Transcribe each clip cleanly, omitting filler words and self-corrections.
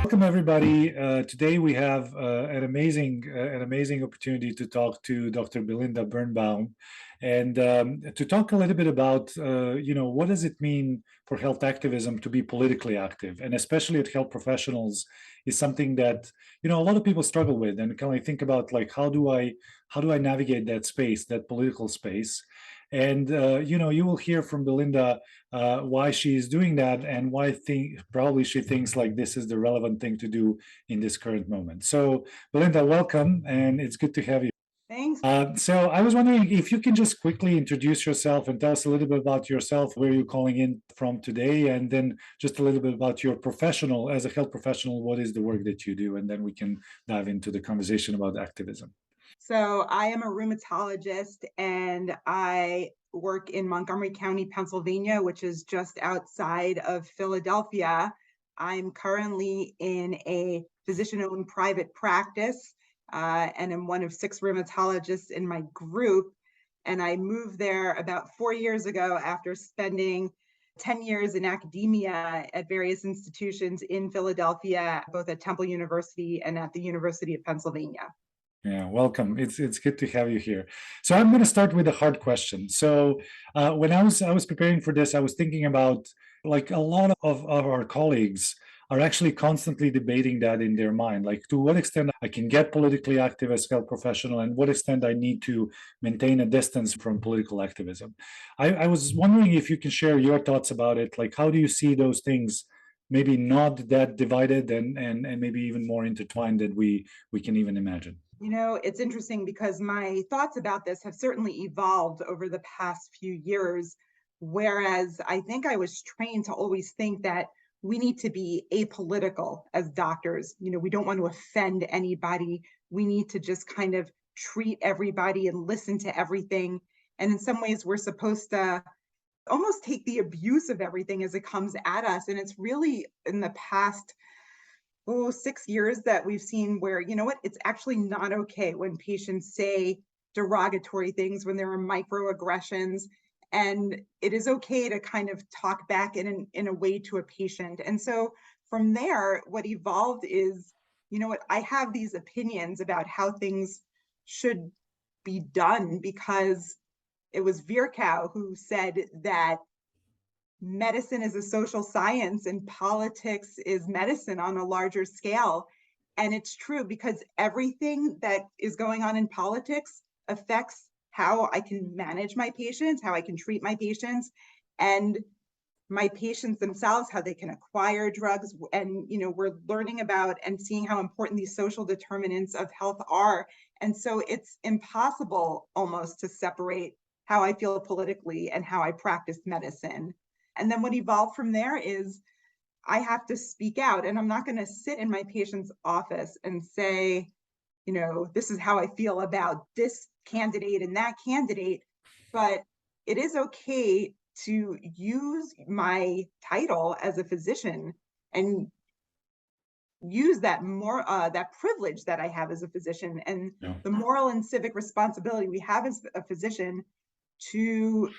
Welcome everybody. Today we have an amazing opportunity to talk to Dr. Belinda Birnbaum, and to talk a little bit about what does it mean for health activism to be politically active, and especially at health professionals is something that a lot of people struggle with, and kind of think about like how do I navigate that space, that political space, and you will hear from Belinda why she's doing that and why probably she thinks like this is the relevant thing to do in this current moment. So, Belinda, welcome, and it's good to have you. Thanks. So I was wondering if you can just quickly introduce yourself and tell us a little bit about yourself, where you're calling in from today, and then just a little bit about your professional, as a health professional, what is the work that you do, and then we can dive into the conversation about activism. So I am a rheumatologist and I work in Montgomery County, Pennsylvania, which is just outside of Philadelphia. I'm currently in a physician-owned private practice, and I'm one of 6 rheumatologists in my group. And I moved there about 4 years ago after spending 10 years in academia at various institutions in Philadelphia, both at Temple University and at the University of Pennsylvania. Yeah, welcome. It's good to have you here. So I'm going to start with a hard question. So when I was preparing for this, I was thinking about like a lot of our colleagues are actually constantly debating that in their mind, like to what extent I can get politically active as health professional, and what extent I need to maintain a distance from political activism. I was wondering if you can share your thoughts about it. Like, how do you see those things? Maybe not that divided and maybe even more intertwined than we can even imagine. It's interesting because my thoughts about this have certainly evolved over the past few years, whereas I think I was trained to always think that we need to be apolitical as doctors. We don't want to offend anybody. We need to just kind of treat everybody and listen to everything. And in some ways, we're supposed to almost take the abuse of everything as it comes at us. And it's really in the past 6 years that we've seen where, it's actually not okay when patients say derogatory things, when there are microaggressions, and it is okay to kind of talk back in a way to a patient. And so from there, what evolved is, I have these opinions about how things should be done, because it was Virchow who said that medicine is a social science and politics is medicine on a larger scale. And it's true, because everything that is going on in politics affects how I can manage my patients, how I can treat my patients, and my patients themselves, how they can acquire drugs. And, we're learning about and seeing how important these social determinants of health are. And so it's impossible almost to separate how I feel politically and how I practice medicine. And then what evolved from there is I have to speak out, and I'm not going to sit in my patient's office and say, this is how I feel about this candidate and that candidate. But it is okay to use my title as a physician and use that that privilege that I have as a physician, and the moral and civic responsibility we have as a physician to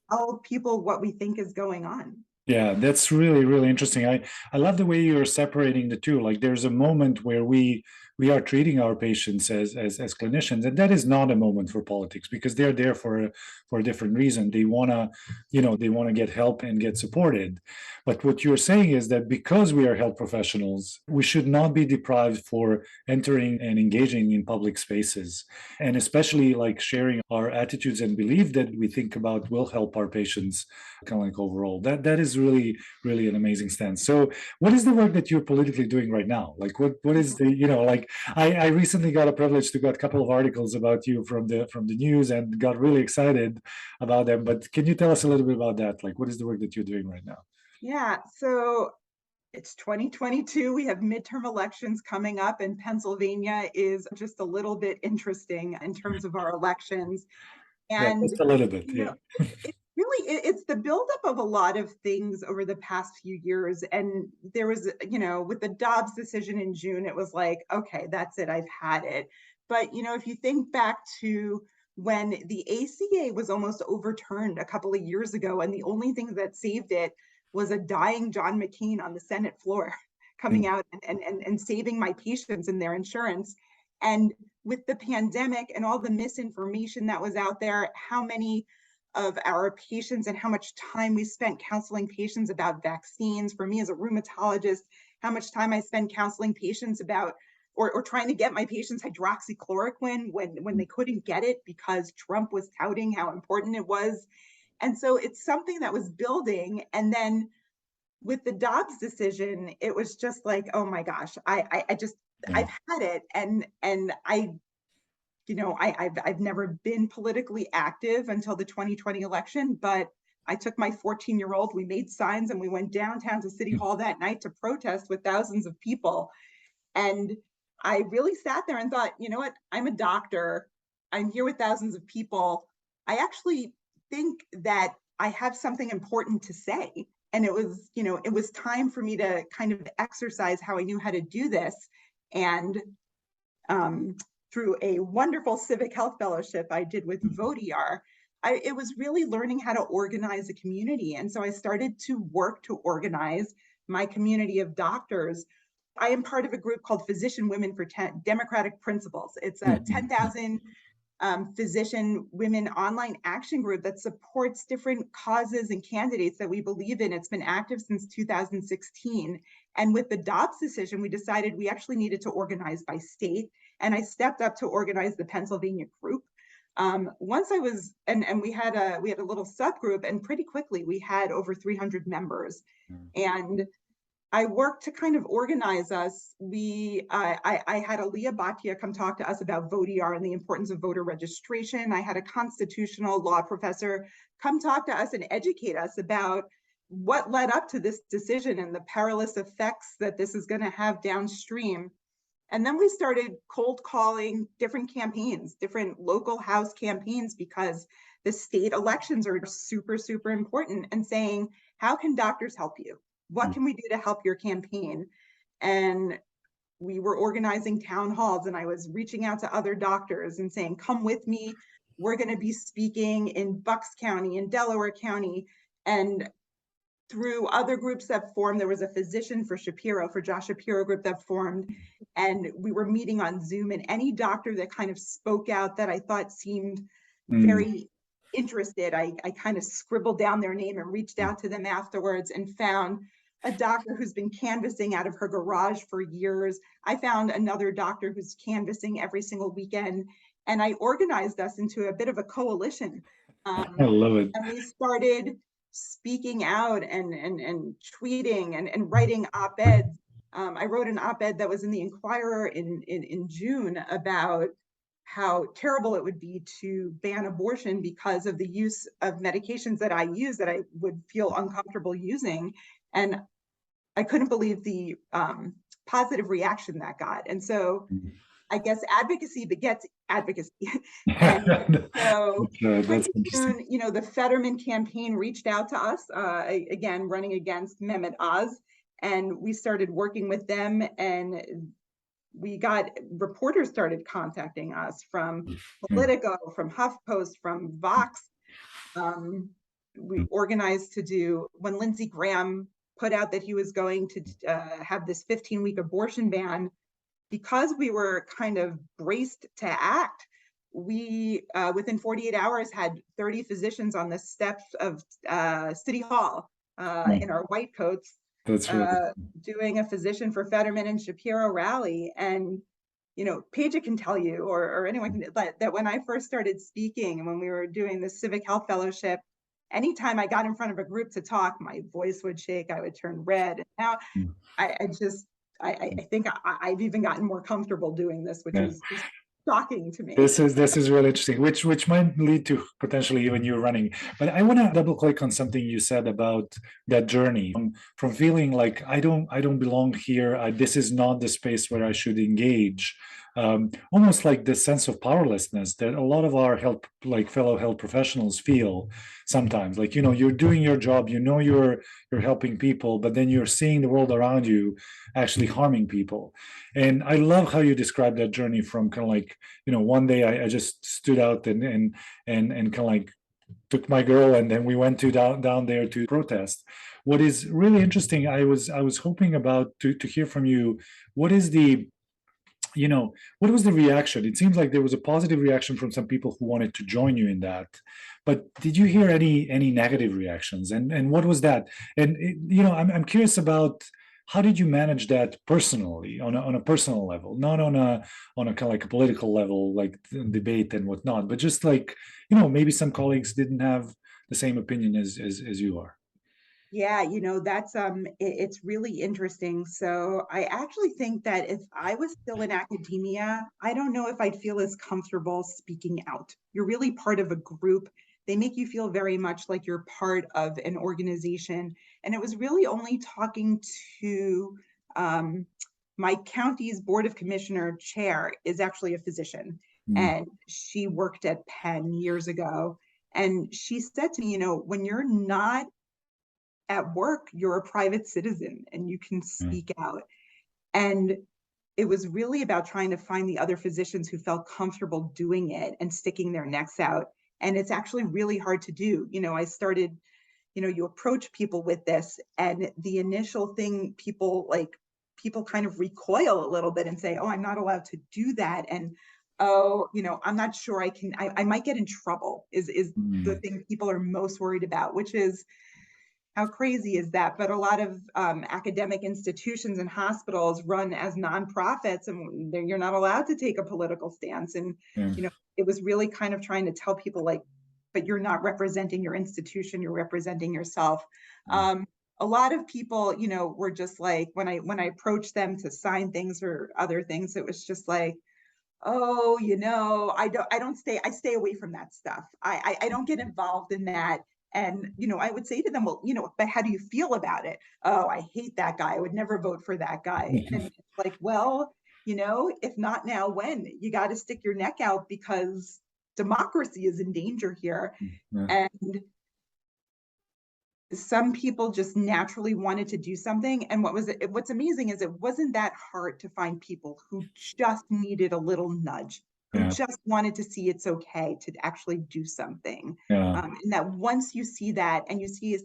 tell people what we think is going on. Yeah, that's really, really interesting. I love the way you're separating the two. Like there's a moment where we are treating our patients as clinicians, and that is not a moment for politics, because they're there for a different reason. They wanna get help and get supported. But what you're saying is that because we are health professionals, we should not be deprived for entering and engaging in public spaces, and especially like sharing our attitudes and belief that we think about will help our patients kind of like overall. That is really, really an amazing stance. So what is the work that you're politically doing right now? Like what is the, like I recently got a privilege to get a couple of articles about you from the news and got really excited about them. But can you tell us a little bit about that? Like what is the work that you're doing right now? Yeah, so it's 2022. We have midterm elections coming up, and Pennsylvania is just a little bit interesting in terms of our elections. Yeah, And just a little bit. Yeah. it's the buildup of a lot of things over the past few years. And there was, with the Dobbs decision in June, it was like, okay, that's it, I've had it. But, if you think back to when the ACA was almost overturned a couple of years ago, and the only thing that saved it was a dying John McCain on the Senate floor coming out and saving my patients and their insurance. And with the pandemic and all the misinformation that was out there, how many of our patients and how much time we spent counseling patients about vaccines. For me as a rheumatologist, how much time I spend counseling patients about or trying to get my patients hydroxychloroquine when they couldn't get it because Trump was touting how important it was. And so it's something that was building. And then with the Dobbs decision, it was just like, oh my gosh, I've had it. And I've never been politically active until the 2020 election, but I took my 14-year-old, we made signs and we went downtown to City Hall that night to protest with thousands of people. And I really sat there and thought, you know what, I'm a doctor, I'm here with thousands of people. I actually think that I have something important to say. And it was time for me to kind of exercise how I knew how to do this. And through a wonderful civic health fellowship I did with Vot-ER, it was really learning how to organize a community. And so I started to work to organize my community of doctors. I am part of a group called Physician Women for Democratic Principles. It's a 10,000 physician women online action group that supports different causes and candidates that we believe in. It's been active since 2016. And with the Dobbs decision, we decided we actually needed to organize by state. And I stepped up to organize the Pennsylvania group. Once I was, and we had a little subgroup, and pretty quickly we had over 300 members. And I worked to kind of organize us. I had Aaliyah Bhatia come talk to us about Vot-ER and the importance of voter registration. I had a constitutional law professor come talk to us and educate us about what led up to this decision and the perilous effects that this is going to have downstream. And then we started cold calling different campaigns, different local house campaigns, because the state elections are super, super important, and saying, how can doctors help you? What can we do to help your campaign? And we were organizing town halls, and I was reaching out to other doctors and saying, come with me. We're going to be speaking in Bucks County, in Delaware County. And through other groups that formed, there was a physician for Josh Shapiro group that formed, and we were meeting on Zoom, and any doctor that kind of spoke out that I thought seemed very interested, I kind of scribbled down their name and reached out to them afterwards and found a doctor who's been canvassing out of her garage for years. I found another doctor who's canvassing every single weekend, and I organized us into a bit of a coalition. I love it. And we started speaking out and tweeting and writing op-eds. I wrote an op-ed that was in the Inquirer in June about how terrible it would be to ban abortion because of the use of medications that I use that I would feel uncomfortable using. And I couldn't believe the positive reaction that got. And so I guess advocacy begets advocacy. And so pretty soon, the Fetterman campaign reached out to us, again, running against Mehmet Oz, and we started working with them, and reporters started contacting us from Politico, from HuffPost, from Vox. We organized to do, when Lindsey Graham put out that he was going to have this 15-week abortion ban, because we were kind of braced to act, we, within 48 hours, had 30 physicians on the steps of City Hall in our white coats, doing a Physician for Fetterman and Shapiro rally. And, Paige can tell you, or anyone can, that when I first started speaking and when we were doing the Civic Health Fellowship, anytime I got in front of a group to talk, my voice would shake, I would turn red. And now I think I've even gotten more comfortable doing this, which is just shocking to me. This is really interesting, which might lead to potentially even you running. But I want to double click on something you said about that journey from feeling like I don't belong here. This is not the space where I should engage. Almost like this sense of powerlessness that a lot of our fellow health professionals feel sometimes. Like, you're doing your job, you're helping people, but then you're seeing the world around you actually harming people. And I love how you describe that journey from kind of like, one day I just stood out and kind of like took my girl, and then we went down there to protest. what is really interesting, I was hoping about to hear from you, what is the, what was the reaction? It seems like there was a positive reaction from some people who wanted to join you in that, but did you hear any negative reactions? And what was that? And I'm curious about, how did you manage that personally, on a personal level, not on a kind of like a political level, like debate and whatnot, but just like, maybe some colleagues didn't have the same opinion as you are. Yeah, that's it's really interesting. So I actually think that if I was still in academia, I don't know if I'd feel as comfortable speaking out. You're really part of a group. They make you feel very much like you're part of an organization. And it was really only talking to um, my county's Board of Commissioner chair is actually a physician, Mm, and she worked at Penn years ago. And she said to me, when you're not at work, you're a private citizen and you can yeah, speak out. And it was really about trying to find the other physicians who felt comfortable doing it and sticking their necks out. And it's actually really hard to do. I started, you approach people with this, and the initial thing, people kind of recoil a little bit and say, oh, I'm not allowed to do that. And oh, I'm not sure I might get in trouble is the mm, thing people are most worried about, which is, how crazy is that? But a lot of academic institutions and hospitals run as nonprofits, and you're not allowed to take a political stance. And yeah, it was really kind of trying to tell people, like, but you're not representing your institution; you're representing yourself. yeah, Um, a lot of people, were just like, when I approached them to sign things or other things, it was just like, oh, I stay away from that stuff. I don't get involved in that. And, I would say to them, well, but how do you feel about it? Oh, I hate that guy. I would never vote for that guy. And it's like, well, if not now, when? You got to stick your neck out, because democracy is in danger here. yeah, And some people just naturally wanted to do something. And what's amazing is it wasn't that hard to find people who just needed a little nudge, who yeah, just wanted to see it's okay to actually do something. yeah, And that once you see that, and you see,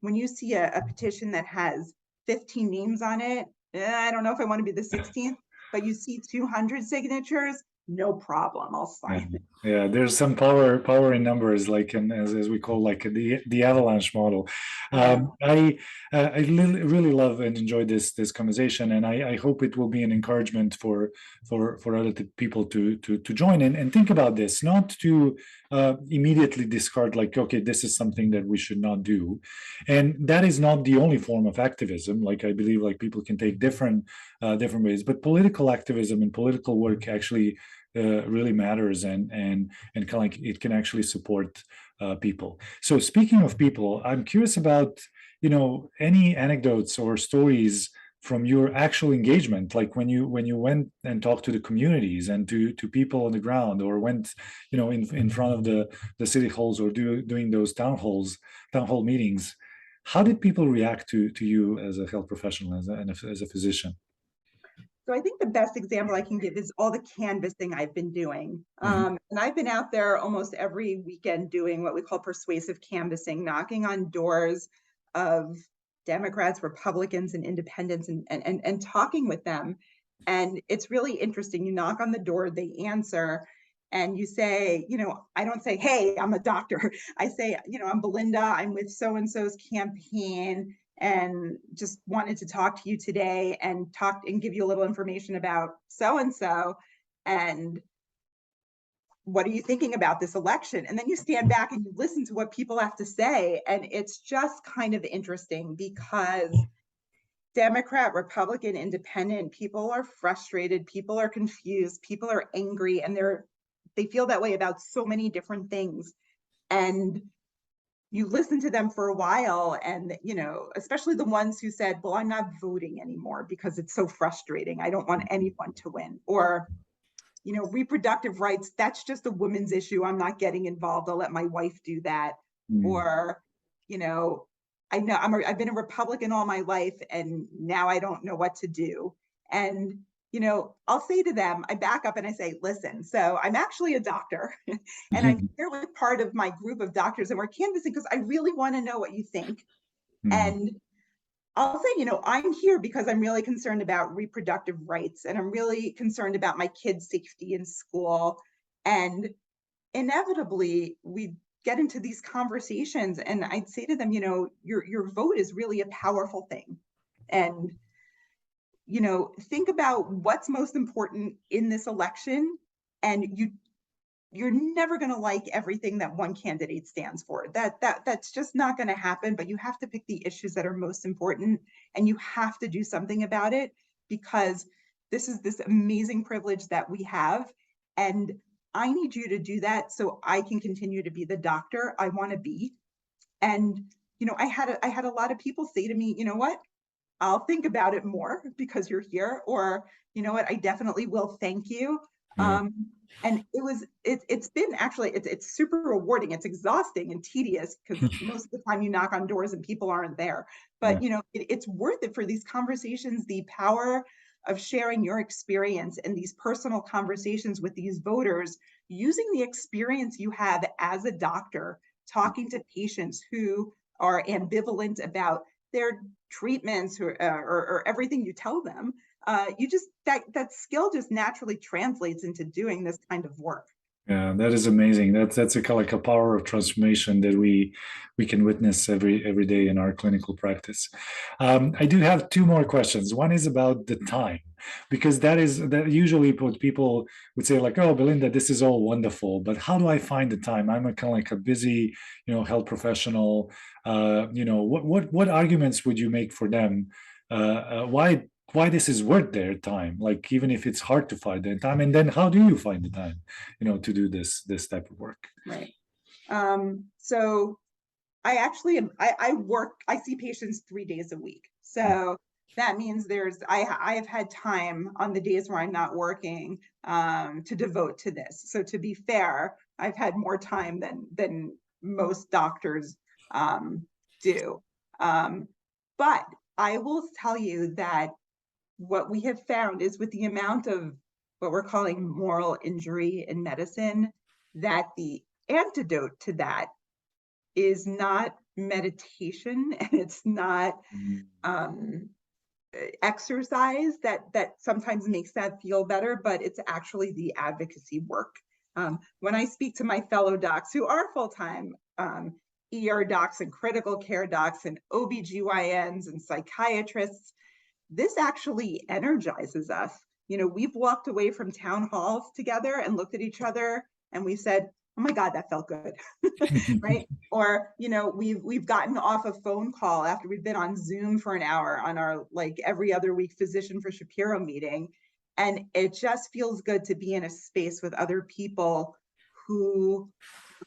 when you see a petition that has 15 names on it, I don't know if I want to be the 16th, but you see 200 signatures, no problem, I'll yeah, sign. yeah. There's some power in numbers, like, as we call, like, the avalanche model. Yeah. I really love and enjoy this conversation, and I hope it will be an encouragement for other people to join in and think about this, not to immediately discard, like, okay, this is something that we should not do, and that is not the only form of activism. Like, I believe, like, people can take different ways, but political activism and political work actually really matters, and kind of like it can actually support people. So speaking of people, I'm curious about, any anecdotes or stories from your actual engagement, like when you went and talked to the communities and to people on the ground, or went, in front of the city halls, or doing those town hall meetings. How did people react to you as a health professional, as a physician? So I think the best example I can give is all the canvassing I've been doing. Mhm. And I've been out there almost every weekend doing what we call persuasive canvassing, knocking on doors of Democrats, Republicans, and independents, and talking with them. And it's really interesting. You knock on the door, they answer, and you say, I don't say, hey, I'm a doctor. I say, I'm Belinda, I'm with so and so's campaign, and just wanted to talk to you today and talk and give you a little information about so and so. And what are you thinking about this election? And then you stand back and you listen to what people have to say. And it's just kind of interesting, because Democrat, Republican, Independent, people are frustrated, people are confused, people are angry, and they feel that way about so many different things. And you listen to them for a while, and especially the ones who said, well, I'm not voting anymore because it's so frustrating, I don't want anyone to win. Or reproductive rights, that's just a women's issue, I'm not getting involved, I'll let my wife do that. Mm, Or you know I've been a Republican all my life, and now I don't know what to do. And I'll say to them, I back up and I say, listen, so I'm actually a doctor and I'm mhm, here with part of my group of doctors, and we're canvassing because I really want to know what you think. Mm, And I'll say, I'm here because I'm really concerned about reproductive rights and I'm really concerned about my kids' safety in school. And inevitably, we get into these conversations and I'd say to them, your vote is really a powerful thing. And, think about what's most important in this election. And you're never going to like everything that one candidate stands for. That's just not going to happen, but you have to pick the issues that are most important and you have to do something about it because this is this amazing privilege that we have, and I need you to do that so I can continue to be the doctor I want to be. And I had a lot of people say to me, you know what? I'll think about it more because you're here, or you know what, I definitely will. Thank you. yeah. And it's been actually it's super rewarding. It's exhausting and tedious because most of the time you knock on doors and people aren't there. Yeah. But it's worth it for these conversations, the power of sharing your experience and these personal conversations with these voters, using the experience you have as a doctor, talking to patients who are ambivalent about their treatments or everything you tell them. You just that skill just naturally translates into doing this kind of work. Yeah, that is amazing. That's a like a power of transformation that we can witness every day in our clinical practice. I do have two more questions. One is about the time, because that usually what people would say like, "Oh, Belinda, this is all wonderful, but how do I find the time? I'm a kind of like a busy, health professional. What arguments would you make for them? Why this is worth their time, like even if it's hard to find the time, and then how do you find the time to do this type of work? Right. So I actually am, I see patients 3 days a week. So that means I've had time on the days where I'm not working to devote to this. So to be fair, I've had more time than most doctors do. But I will tell you that what we have found is with the amount of what we're calling moral injury in medicine, that the antidote to that is not meditation and it's not um, exercise that sometimes makes that feel better, but it's actually the advocacy work. When I speak to my fellow docs who are full-time ER docs and critical care docs and OBGYNs and psychiatrists, this actually energizes us. We've walked away from town halls together and looked at each other and we said, oh my God, that felt good. Right. Or, we've gotten off a phone call after we've been on Zoom for an hour on our like every other week physician for Shapiro meeting. And it just feels good to be in a space with other people who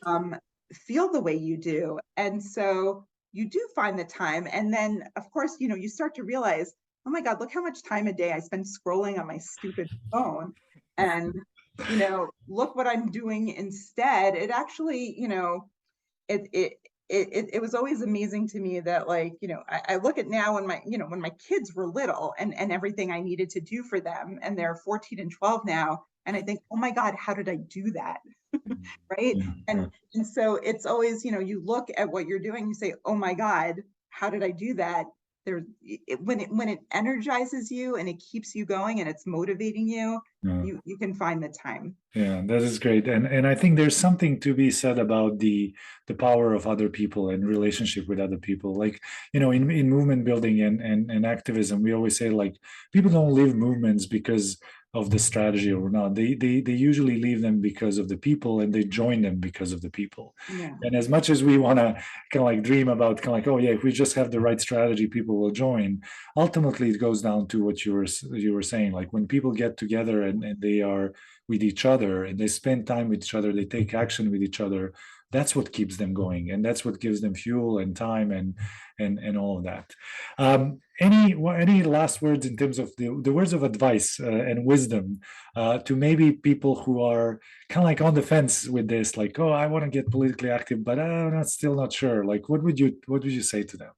um, feel the way you do. And so you do find the time. And then, of course, you start to realize, oh my God, look how much time a day I spend scrolling on my stupid phone. And, look what I'm doing instead. It actually, it, it, it was always amazing to me that like, I look at now when my kids were little and everything I needed to do for them, and they're 14 and 12 now. And I think, oh my God, how did I do that? Right. Yeah, And right. and so it's always, you look at what you're doing, you say, oh my God, how did I do that? When it energizes you and it keeps you going and it's motivating you, Yeah. you can find the time. Yeah, that is great. And I think there's something to be said about the power of other people and relationship with other people. Like, in movement building and activism, we always say like people don't leave movements because of the strategy or not. They usually leave them because of the people, and they join them because of the people. Yeah. And as much as we want to kind of like dream about kind of like, oh yeah, if we just have the right strategy, people will join. Ultimately, it goes down to what you were saying. Like when people get together and they are with each other and they spend time with each other, they take action with each other, that's what keeps them going, and that's what gives them fuel and time and all of that. Any last words in terms of the words of advice and wisdom to maybe people who are kind of like on the fence with this, like, oh, I want to get politically active, but I'm still not sure. Like, what would you say to them?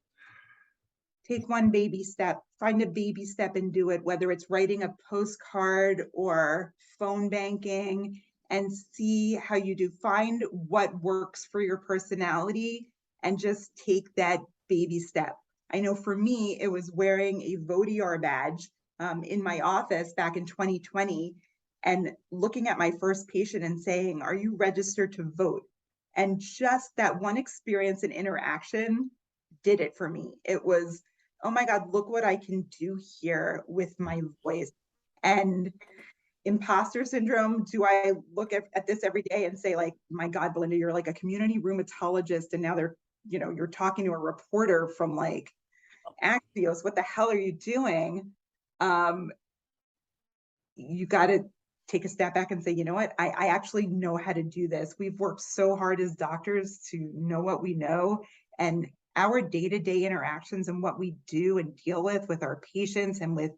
Take one baby step, find a baby step and do it, whether it's writing a postcard or phone banking, and see how you do. Find what works for your personality and just take that baby step. I know for me, it was wearing a Vot-ER badge in my office back in 2020 and looking at my first patient and saying, are you registered to vote? And just that one experience and interaction did it for me. It was, oh my God, look what I can do here with my voice. And imposter syndrome, do I look at this every day and say like, my God, Belinda, you're like a community rheumatologist and now they're, you're talking to a reporter from like Axios, what the hell are you doing? You got to take a step back and say, you know what, I actually know how to do this. We've worked so hard as doctors to know what we know, and our day-to-day interactions and what we do and deal with our patients and with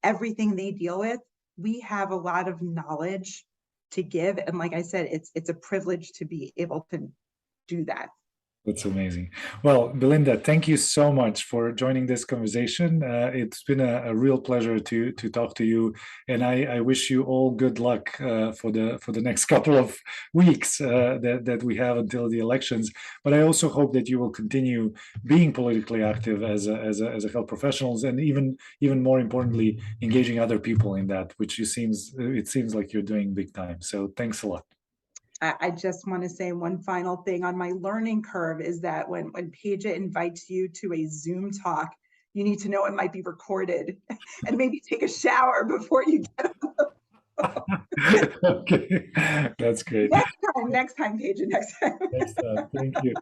everything they deal with, we have a lot of knowledge to give. And like I said, it's a privilege to be able to do that. That's amazing. Well, Belinda, thank you so much for joining this conversation. It's been a real pleasure to talk to you, and I wish you all good luck for the next couple of weeks that we have until the elections. But I also hope that you will continue being politically active as a health professionals, and even more importantly, engaging other people in that, which it seems like you're doing big time. So thanks a lot. I just want to say one final thing on my learning curve is that when Paige invites you to a Zoom talk, you need to know it might be recorded and maybe take a shower before you get on. Okay, that's great. Next time, Paige, next time. Next time. Thank you.